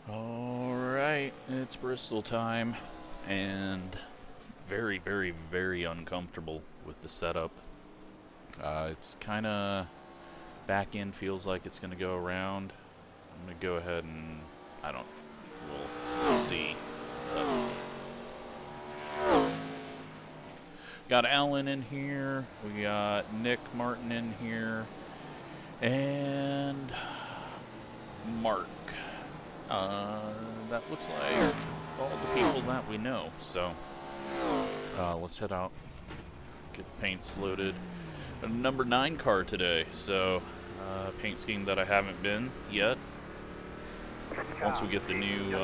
Alright, it's Bristol time, and very, very, very uncomfortable with the setup. It's kind of, back end feels like it's going to go around. I'm going to go ahead and, we'll see. Got Alan in here, we got Nick Martin in here, and Mark. That looks like all the people that we know, so let's head out, get the paints loaded. A number 9 car today, so paint scheme that I haven't been yet. Once we get the new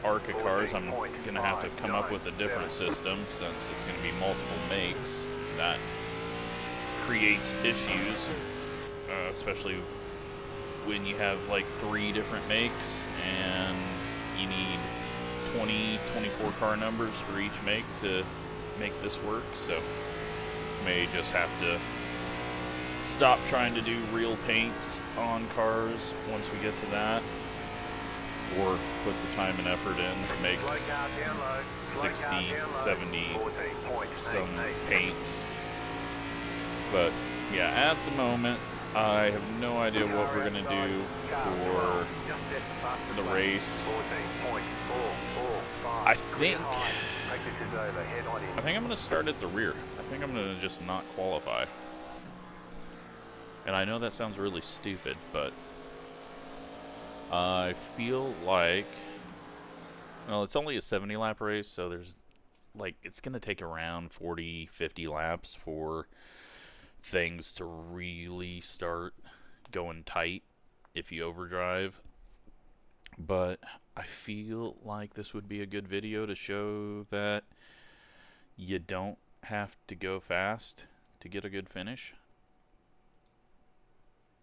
ARCA cars, I'm going to have to come up with a different system since it's going to be multiple makes. That creates issues, especially when you have like 3 different makes and you need 24 car numbers for each make to make this work, so may just have to stop trying to do real paints on cars once we get to that, or put the time and effort in to make 60, 70 some paints. But yeah, at the moment I have no idea what we're going to do for the race. I think I'm going to start at the rear. I think I'm going to just not qualify. And I know that sounds really stupid, but I feel like, well, it's only a 70 lap race, so there's like, it's going to take around 40, 50 laps for things to really start going tight if you overdrive. But I feel like this would be a good video to show that you don't have to go fast to get a good finish.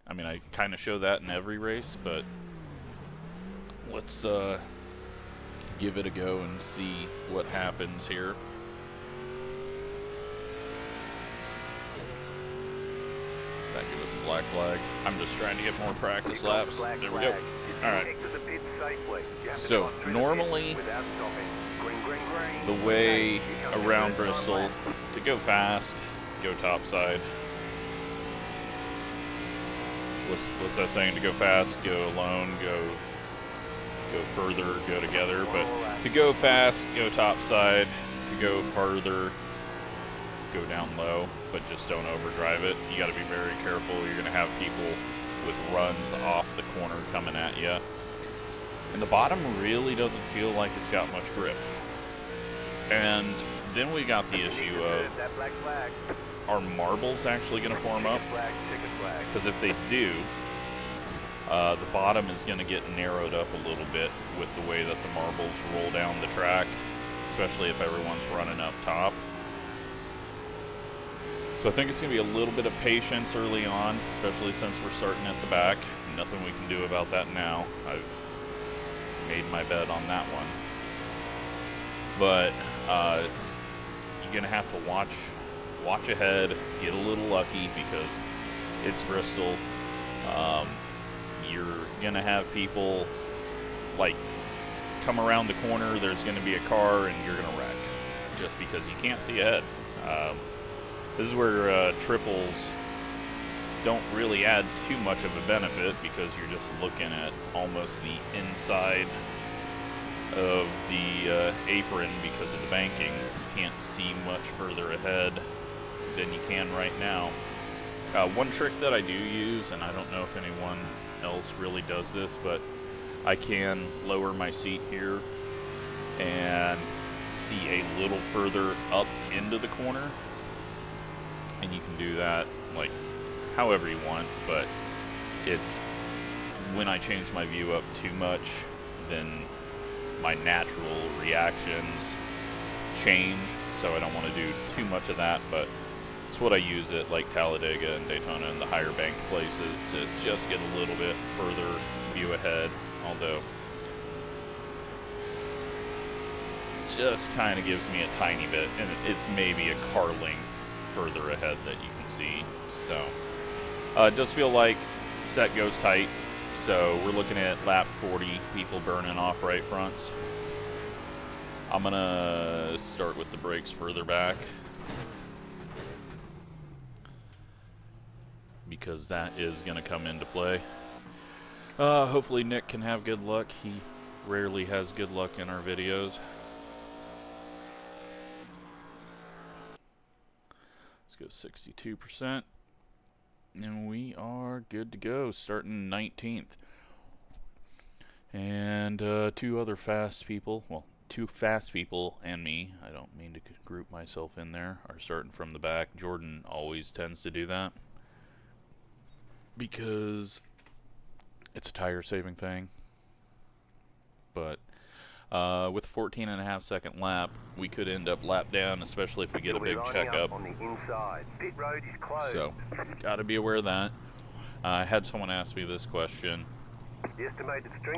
I mean, I kind of show that in every race, but let's give it a go and see what happens here. That gives us a black flag. I'm just trying to get more practice laps. There we go. Alright. So, normally, the way around Bristol, to go fast, go topside. What's that saying? To go fast, go alone, go further, go together. But to go fast, go topside. To go further, go down low, but just don't overdrive it. You got to be very careful. You're going to have people with runs off the corner coming at you. And the bottom really doesn't feel like it's got much grip. And then we got the issue of, are marbles actually going to form up? Because if they do, the bottom is going to get narrowed up a little bit with the way that the marbles roll down the track, especially if everyone's running up top. So I think it's going to be a little bit of patience early on, especially since we're starting at the back. Nothing we can do about that now. I've made my bet on that one. But you're going to have to watch ahead, get a little lucky because it's Bristol. You're going to have people like come around the corner, there's going to be a car, and you're going to wreck just because you can't see ahead. This is where triples don't really add too much of a benefit because you're just looking at almost the inside of the apron because of the banking. You can't see much further ahead than you can right now. One trick that I do use, and I don't know if anyone else really does this, but I can lower my seat here and see a little further up into the corner. And you can do that like however you want, but it's when I change my view up too much, then my natural reactions change, so I don't want to do too much of that. But it's what I use at like Talladega and Daytona and the higher banked places to just get a little bit further view ahead, although just kind of gives me a tiny bit, and it's maybe a car length further ahead that you can see. So it does feel like set goes tight, So we're looking at lap 40, people burning off right fronts. I'm gonna start with the brakes further back, because that is gonna come into play. Hopefully Nick can have good luck. He rarely has good luck in our videos. Let's go 62%. And we are good to go, starting 19th. And two other fast people, well, two fast people and me, I don't mean to group myself in there, are starting from the back. Jordan always tends to do that because it's a tire saving thing. But with a 14.5 second lap, we could end up lap down, especially if we get a big checkup. So, got to be aware of that. I had someone ask me this question.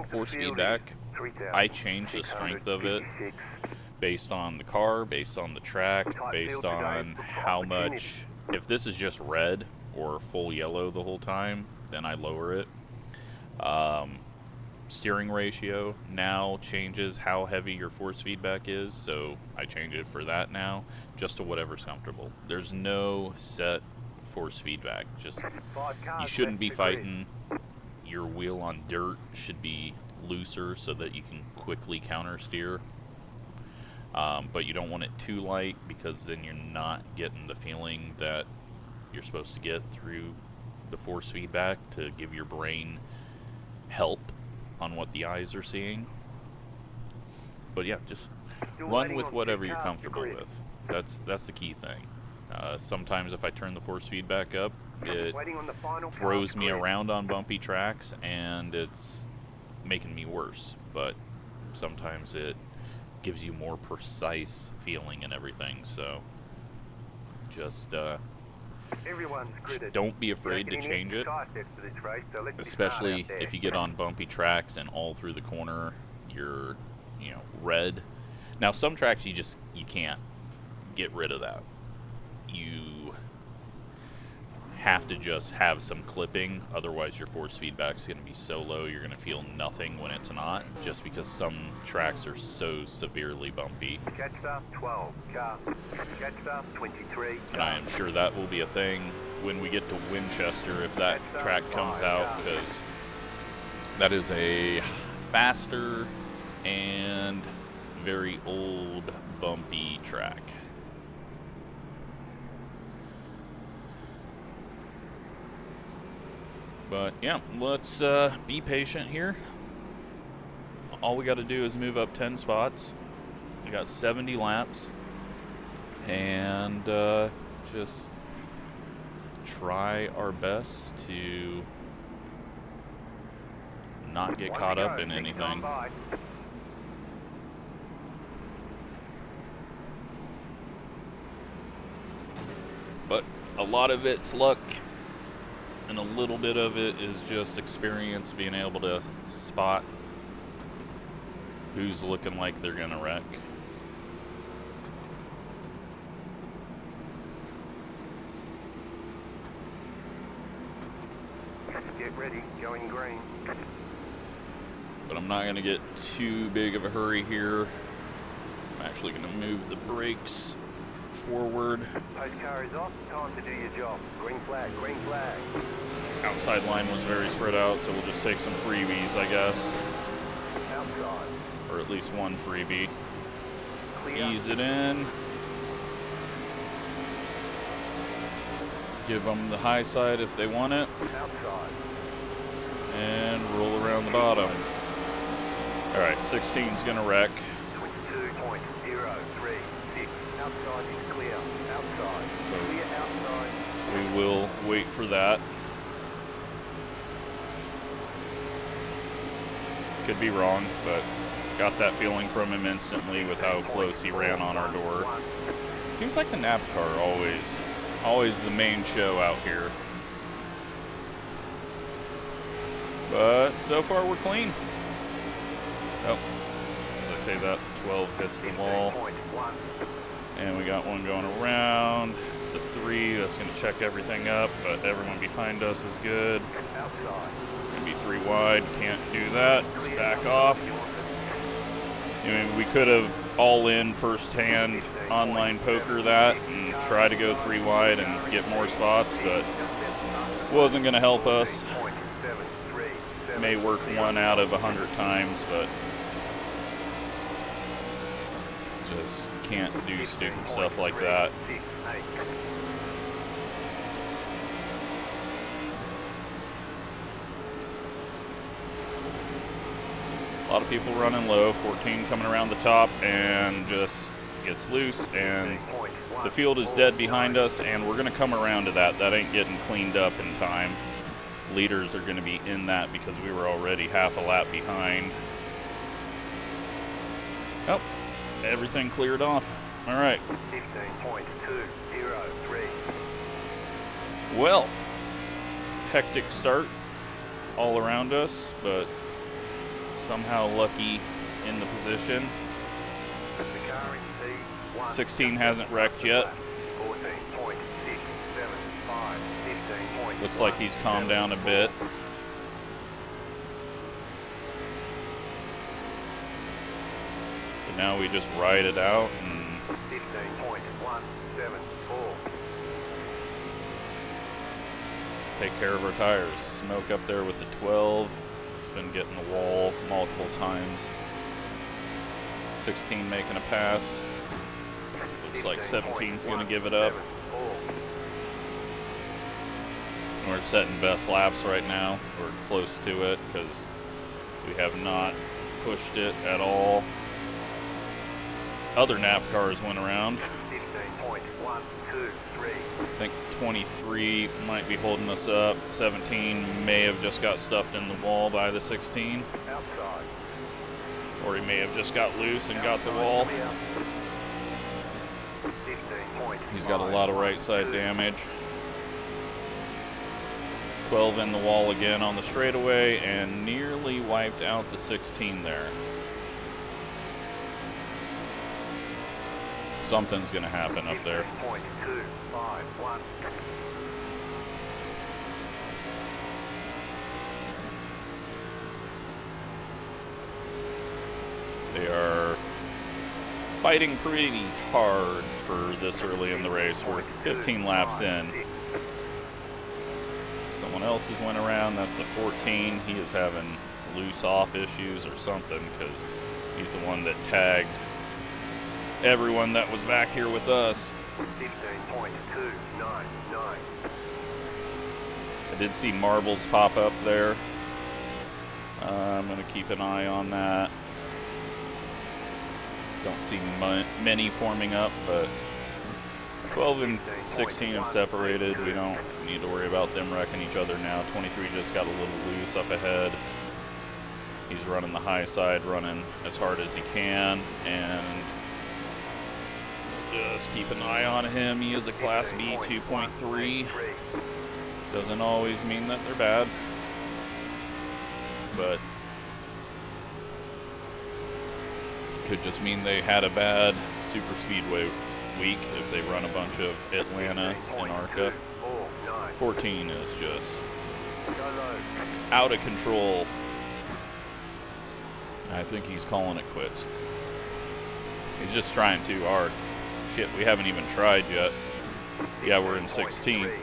Force feedback, I change the strength of it based on the car, based on the track, based on how much. If this is just red or full yellow the whole time, then I lower it. Steering ratio now changes how heavy your force feedback is, so I change it for that now, just to whatever's comfortable. There's no set force feedback. Just, you shouldn't be fighting. Your wheel on dirt should be looser so that you can quickly counter steer. But you don't want it too light, because then you're not getting the feeling that you're supposed to get through the force feedback to give your brain help on what the eyes are seeing. But yeah, just run with whatever you're comfortable with. That's the key thing. Sometimes if I turn the force feedback up, it throws me around on bumpy tracks and it's making me worse. But sometimes it gives you more precise feeling and everything. So just don't be afraid to change it, especially if you get on bumpy tracks and all through the corner you're, you know, red. Now some tracks you can't get rid of that. You have to just have some clipping, otherwise your force feedback is going to be so low you're going to feel nothing when it's not, just because some tracks are so severely bumpy. And I am sure that will be a thing when we get to Winchester, if that track comes out, because that is a faster and very old bumpy track. But yeah, let's be patient here. All we got to do is move up 10 spots. We got 70 laps, and just try our best to not get caught up in anything. But a lot of it's luck, and a little bit of it is just experience, being able to spot who's looking like they're gonna wreck. Get ready, going green. But I'm not gonna get too big of a hurry here. I'm actually gonna move the brakes forward. Post car is off, time to do your job. Green flag, green flag. Outside line was very spread out, so we'll just take some freebies, I guess. Outside. Or at least one freebie. Clear. Ease it in. Give them the high side if they want it. Outside. And roll around the bottom. Alright, 16's gonna wreck. 22.036. Outside is clear. Outside. So Clear outside. we will wait for that. Could be wrong, but got that feeling from him instantly with how close he ran on our door. Seems like the NASCAR always the main show out here. But so far we're clean. Oh, as I say that, 12 hits the wall. And we got one going around. It's the 3, that's going to check everything up, but everyone behind us is good. Outside. be 3 wide. Can't do that. Just back off. I mean, we could have all in first-hand online poker that and try to go 3 wide and get more spots, but wasn't going to help us. May work 1 out of 100 times, but just can't do stupid stuff like that. A lot of people running low. 14 coming around the top and just gets loose, and the field is dead behind us, and we're going to come around to that. That ain't getting cleaned up in time. Leaders are going to be in that because we were already half a lap behind. Oh, everything cleared off. All right. 15.203. Well, hectic start all around us, but somehow lucky in the position. 16 hasn't wrecked yet. Looks like he's calmed down a bit. But now we just ride it out and 15.174. take care of our tires. Smoke up there with the 12. It's been getting the wall multiple times. 16 making a pass. Looks like 17's going to give it up. We're setting best laps right now. We're close to it because we have not pushed it at all. Other nap cars went around. 15.123. I think 23 might be holding us up. 17 may have just got stuffed in the wall by the 16. Outside. Or he may have just got loose and got the wall. He's got a lot of right side damage. 12 in the wall again on the straightaway and nearly wiped out the 16 there. Something's going to happen up there. 15.251. They are fighting pretty hard for this early in the race. We're 15 laps in. Someone else has went around. That's the 14. He is having loose off issues or something because he's the one that tagged everyone that was back here with us. 15.299. I did see marbles pop up there. I'm going to keep an eye on that. Don't see many forming up, but 12 and 16 have separated. We don't need to worry about them wrecking each other now. 23 just got a little loose up ahead. He's running the high side, running as hard as he can, and just keep an eye on him. He is a Class B 2.3. Doesn't always mean that they're bad, but could just mean they had a bad super speedway week if they run a bunch of Atlanta and ARCA. 14 is just out of control. I think he's calling it quits. He's just trying too hard. Shit, we haven't even tried yet. Yeah, we're in 16th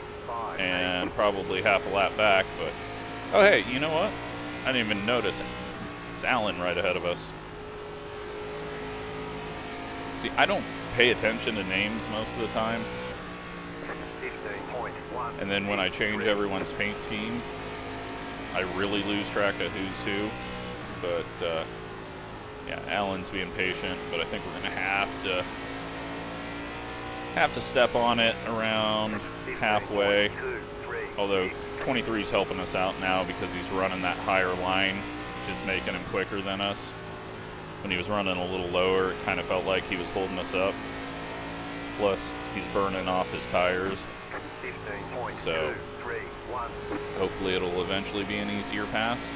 and probably half a lap back, but oh hey, you know what? I didn't even notice it. It's Alan right ahead of us. See, I don't pay attention to names most of the time. And then when I change everyone's paint scheme, I really lose track of who's who. But yeah, Alan's being patient, but I think we're gonna have to step on it around halfway. Although 23's helping us out now because he's running that higher line, which is making him quicker than us. When he was running a little lower, it kind of felt like he was holding us up. Plus, he's burning off his tires. So, hopefully it'll eventually be an easier pass.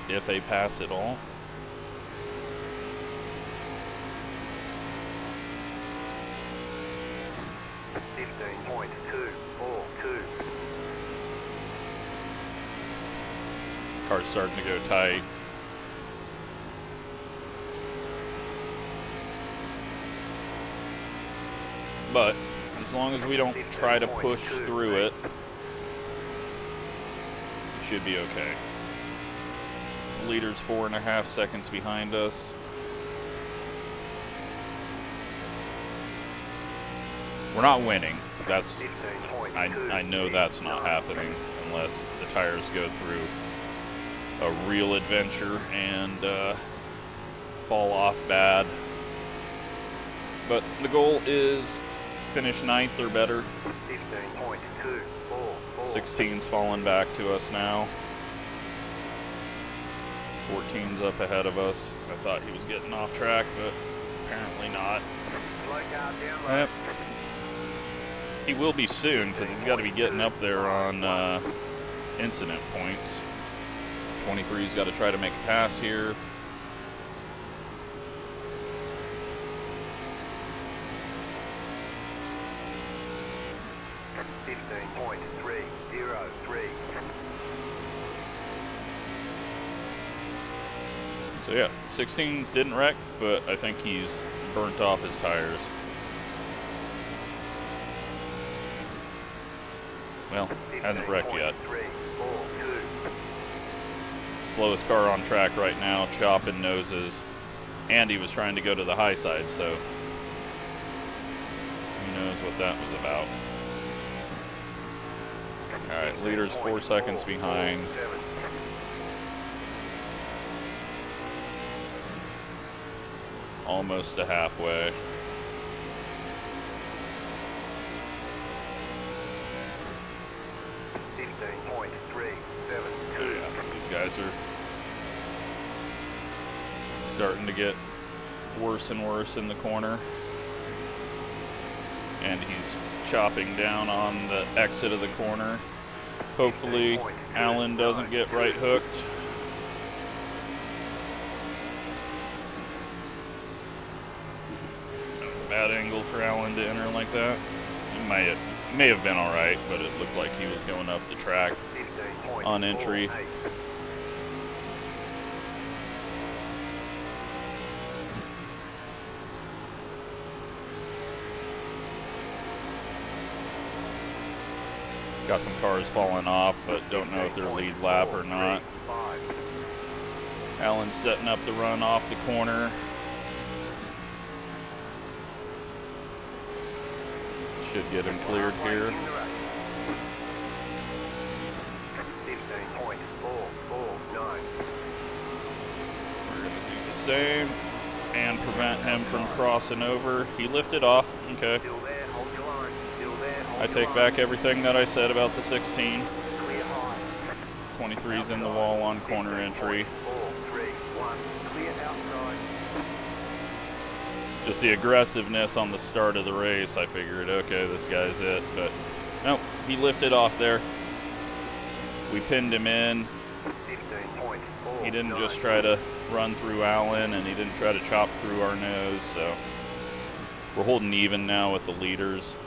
If a pass at all. Car's starting to go tight. But as long as we don't try to push through it, we should be okay. The leader's 4.5 seconds behind us. We're not winning. That's I know that's not happening unless the tires go through a real adventure and fall off bad. But the goal is finish 9th or better. 16's falling back to us now. 14's up ahead of us. I thought he was getting off track, but apparently not. He will be soon, because he's got to be getting up there on incident points. 23's got to try to make a pass here. So yeah, 16 didn't wreck, but I think he's burnt off his tires. Well, hasn't wrecked yet. Slowest car on track right now, chopping noses. And he was trying to go to the high side, so who knows what that was about. Alright, leader's 4 seconds behind. Almost to halfway. These guys are starting to get worse and worse in the corner. And he's chopping down on the exit of the corner. Hopefully Alan doesn't get right hooked. Bad angle for Alan to enter like that. It may have been all right, but it looked like he was going up the track on entry. Got some cars falling off, but don't know if they're lead lap or not. Alan's setting up the run off the corner. Should get him cleared here. We're going to do the same and prevent him from crossing over. He lifted off. Okay. I take back everything that I said about the 16. 23's in the wall on corner entry. Just the aggressiveness on the start of the race, I figured, okay, this guy's it. But nope, he lifted off there. We pinned him in. He didn't just try to run through Alan, and he didn't try to chop through our nose. So we're holding even now with the leaders.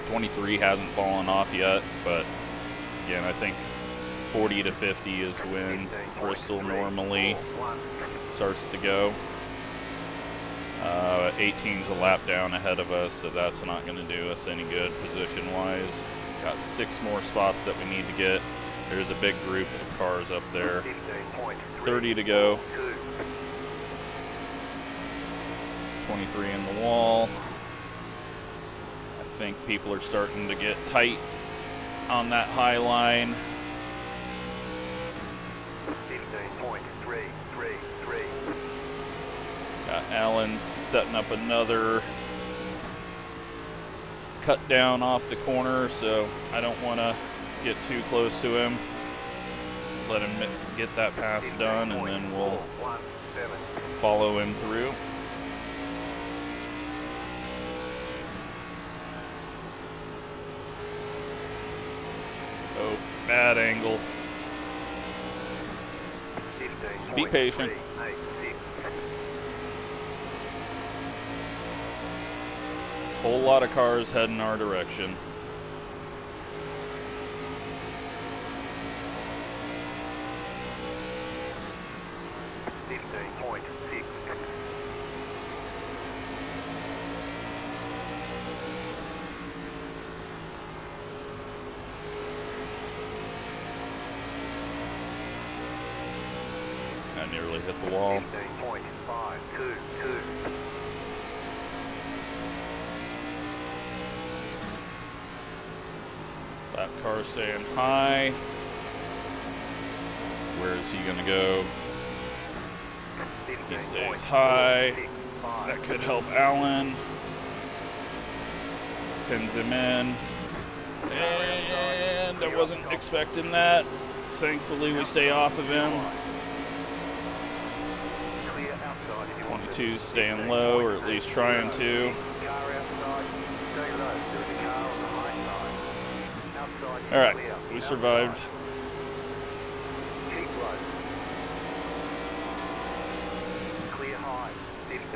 23 hasn't fallen off yet, but again, I think 40 to 50 is when Bristol normally starts to go. 18's a lap down ahead of us, so that's not going to do us any good position-wise. Got 6 more spots that we need to get. There's a big group of cars up there. 30 to go. 23 in the wall. I think people are starting to get tight on that high line. 15.333. Got Alan setting up another cut down off the corner, so I don't want to get too close to him. Let him get that pass done, and then we'll follow him through. Oh, bad angle. Be patient. Whole lot of cars heading our direction. 15.6. I nearly hit the wall. 15.522. That car staying high. Where is he gonna go? He stays high. That could help Alan. Pins him in. And I wasn't expecting that. Thankfully, we stay off of him. 22 staying low, or at least trying to. Alright, we survived.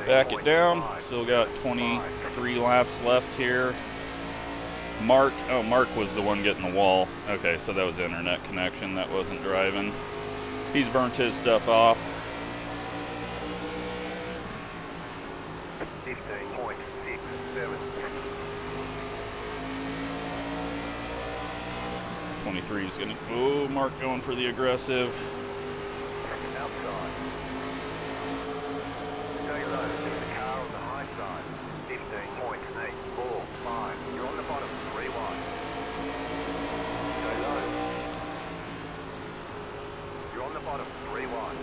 Back it down. Still got 23 laps left here. Mark was the one getting the wall. Okay, so that was internet connection. That wasn't driving. He's burnt his stuff off. 15.67. 23 is gonna. Oh, Mark going for the aggressive. Outside. Stay low. There's a car on the high side. 15.845. You're on the bottom. 3 wide. Stay low. You're on the bottom. 3 wide.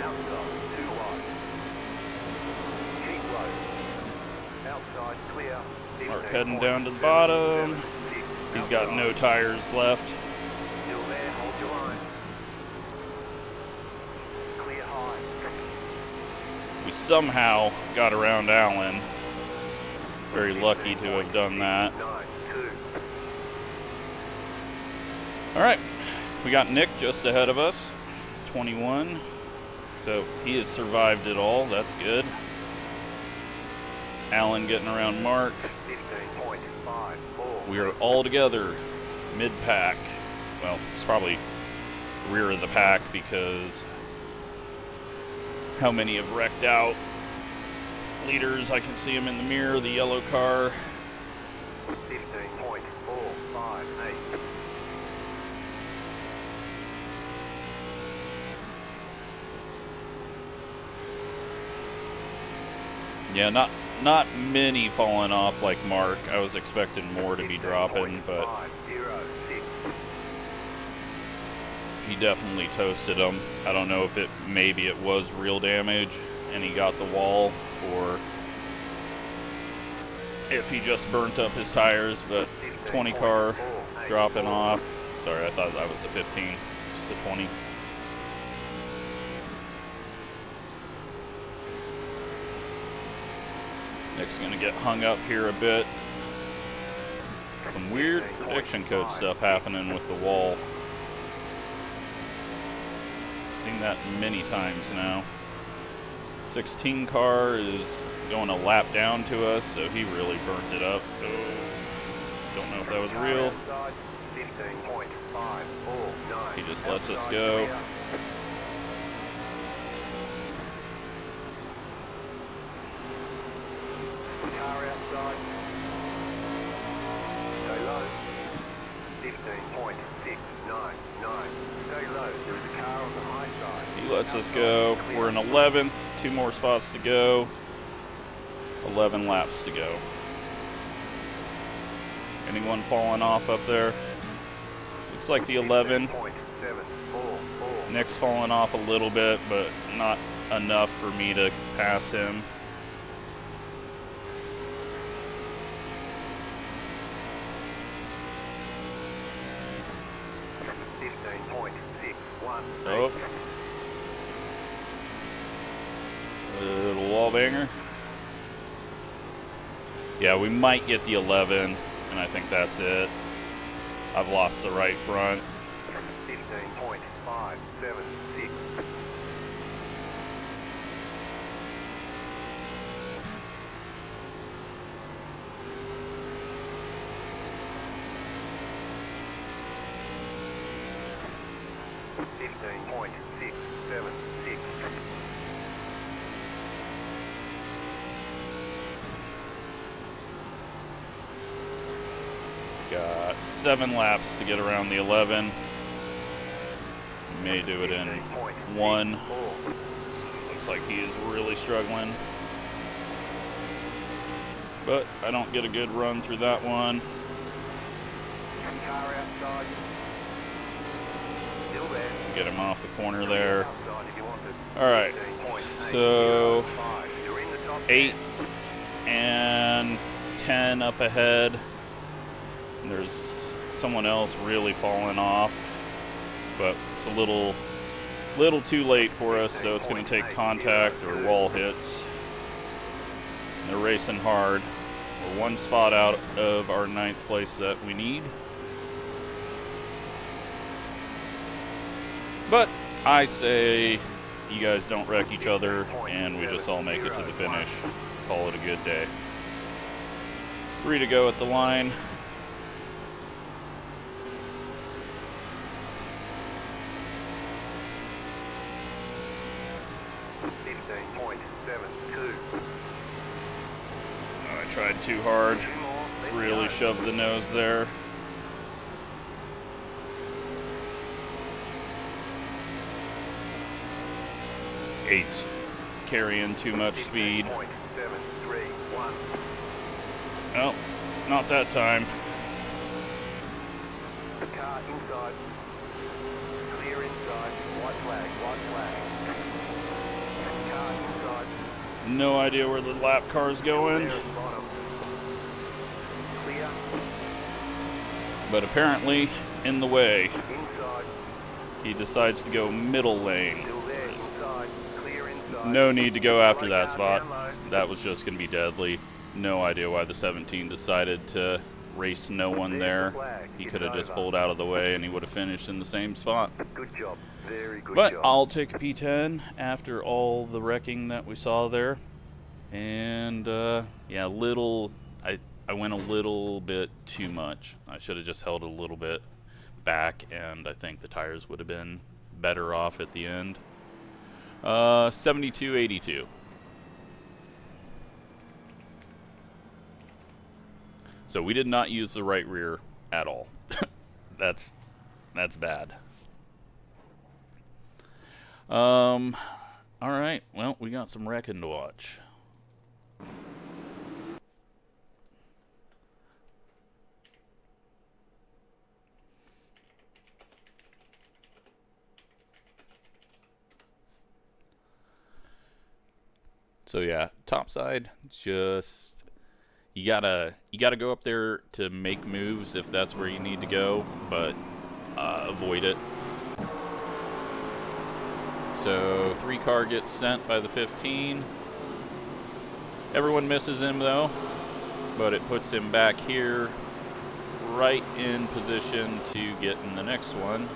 Outside. 2 wide. Keep low. Outside. Clear. Mark heading down to the bottom. He's got no tires left. Still there. Hold your line. Clear high. We somehow got around Alan. Very lucky to have done that. 9.2. Alright, we got Nick just ahead of us, 21. So he has survived it all, that's good. Alan getting around Mark. 15.54. We are all together, mid-pack. Well, it's probably rear of the pack because how many have wrecked out. Leaders, I can see them in the mirror, the yellow car. 15.458. Yeah, not many falling off like Mark. I was expecting more to be dropping, but 15.506. he definitely toasted them. I don't know if maybe it was real damage and he got the wall, or if he just burnt up his tires, but 20 car dropping off. Sorry, I thought that was the 15. It's the 20. Nick's gonna get hung up here a bit. Some weird prediction code stuff happening with the wall. Seen that many times now. 16 car is going a lap down to us, so he really burnt it up. Oh, don't know if that was real. 15.549. He just lets us go. Car outside. Stay low. 15.699. Stay low. There's a car on the high side. He lets us go. We're in 11th. 2 more spots to go. 11 laps to go. Anyone falling off up there? Looks like the 11. 15.744. Nick's falling off a little bit, but not enough for me to pass him. Oh. Little wall banger. Yeah, we might get the 11, and I think that's it. I've lost the right front. 15.576. Got 7 laps to get around the 11. May do it in 1. Looks like he is really struggling. But I don't get a good run through that one. Car outside. Still there. Get him off the corner there. Outside if you want it. Alright, 15.805. so You're in the top 8 and 10 up ahead. And there's someone else really falling off, but it's a little too late for us, so it's going to take contact or wall hits. And they're racing hard. We're 1 spot out of our 9th place that we need. But I say you guys don't wreck each other, and we just all make it to the finish. Call it a good day. 3 to go at the line. I tried too hard. Really shoved the nose there. Eight's carrying too much speed. Oh, not that time. Car inside. Clear inside. White flag, white flag. Car inside. No idea where the lap car's going. Clear at bottom. Clear. But apparently in the way. Inside. He decides to go middle lane. Still there. Inside. Clear inside. No need to go after that Car spot. down low. That was just going to be deadly. No idea why the 17 decided to race no one there. He could have just pulled out of the way and he would have finished in the same spot. Good job. Very good But job. I'll take a P10 after all the wrecking that we saw there. And yeah, I went a little bit too much. I should have just held a little bit back, and I think the tires would have been better off at the end. 72.82. So we did not use the right rear at all. That's bad. All right. Well, we got some wrecking to watch. So yeah, topside, just you gotta go up there to make moves if that's where you need to go, but avoid it. So 3 car gets sent by the 15. Everyone misses him though, but it puts him back here, right in position to get in the next one.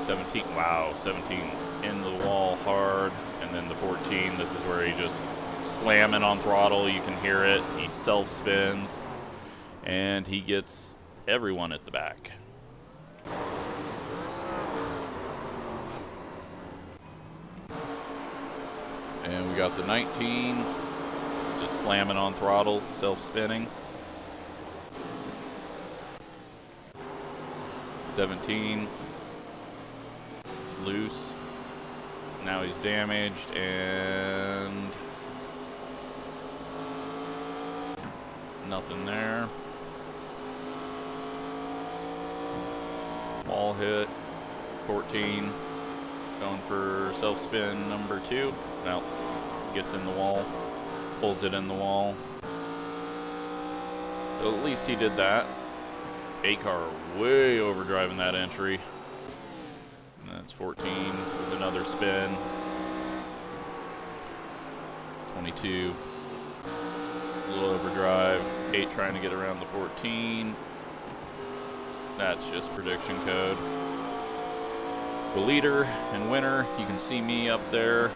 17, wow, 17 in the wall hard. And then the 14, this is where he just slamming on throttle. You can hear it. He self-spins. And he gets everyone at the back. And we got the 19, just slamming on throttle, self-spinning. 17, loose. Now he's damaged, and nothing there. Wall hit. 14 going for self-spin number 2. Now gets in the wall, pulls it in the wall. So at least he did that. 8 car way overdriving that entry. That's 14 with another spin. 22, a little overdrive. 8 trying to get around the 14. That's just prediction code. The leader and winner, you can see me up there.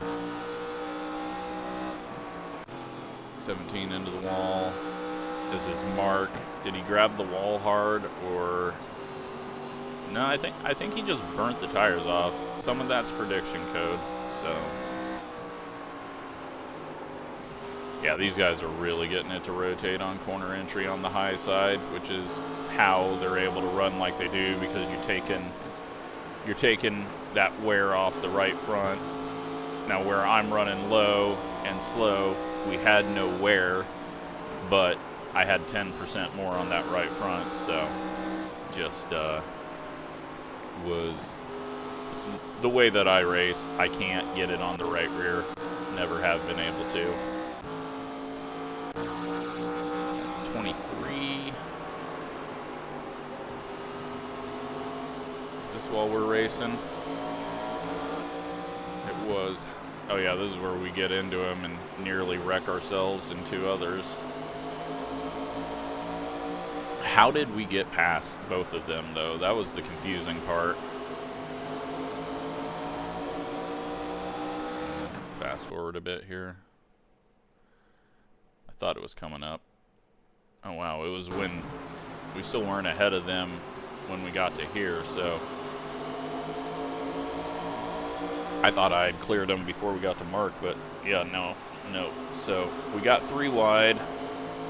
17 into the wall. This is Mark. Did he grab the wall hard, or no? I think he just burnt the tires off. Some of that's prediction code, so Yeah, these guys are really getting it to rotate on corner entry on the high side, which is how they're able to run like they do, because you're taking that wear off the right front. Now where I'm running low and slow, we had no wear, but I had 10% more on that right front, so just was the way that I race. I can't get it on the right rear, never have been able to. 23. Is this while we're racing? It was. Oh yeah, this is where we get into them and nearly wreck ourselves and two others. How did we get past both of them, though? That was the confusing part. Fast forward a bit here. I thought it was coming up. Oh wow, it was when we still weren't ahead of them when we got to here, so I thought I had cleared them before we got to Mark, but yeah, no. So we got 3 wide,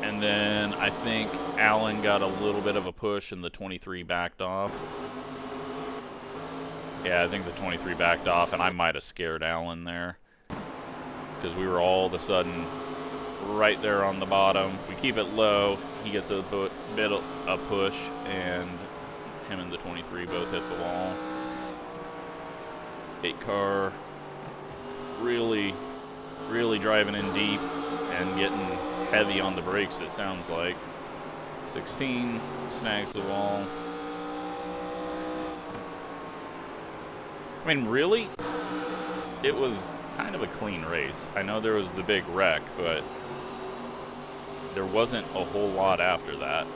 and then I think Alan got a little bit of a push and the 23 backed off. Yeah, I think the 23 backed off, and I might have scared Alan there, because we were all of a sudden right there on the bottom. We keep it low, he gets a bit of a push, and him and the 23 both hit the wall. 8 car really driving in deep and getting heavy on the brakes, it sounds like. 16 snags the wall. I mean, really, it was kind of a clean race. I know there was the big wreck, but there wasn't a whole lot after that.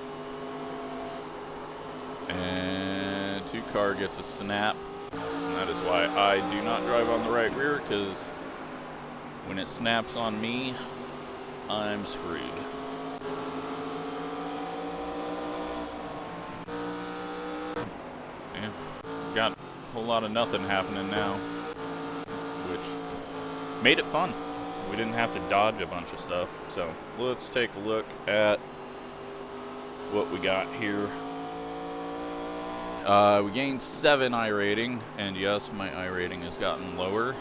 And 2 car gets a snap. And that is why I do not drive on the right rear, because when it snaps on me, I'm screwed. Yeah, got a whole lot of nothing happening now, which made it fun. We didn't have to dodge a bunch of stuff. So let's take a look at what we got here. We gained 7 iRating, and yes, my iRating has gotten lower.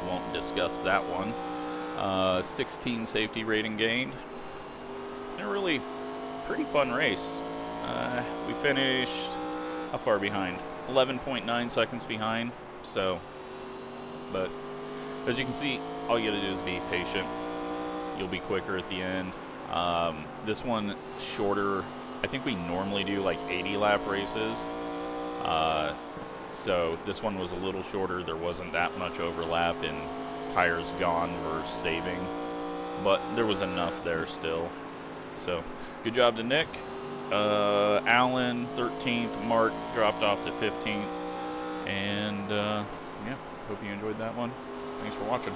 Won't discuss that one. 16 safety rating gained. A really pretty fun race. We finished, how far behind? 11.9 seconds behind. So, but as you can see, all you gotta do is be patient. You'll be quicker at the end. This one shorter. I think we normally do like 80 lap races. So this one was a little shorter. There wasn't that much overlap in tires gone versus saving, but there was enough there still. So good job to Nick. Alan 13th, Mark dropped off to 15th, and yeah, hope you enjoyed that one. Thanks for watching.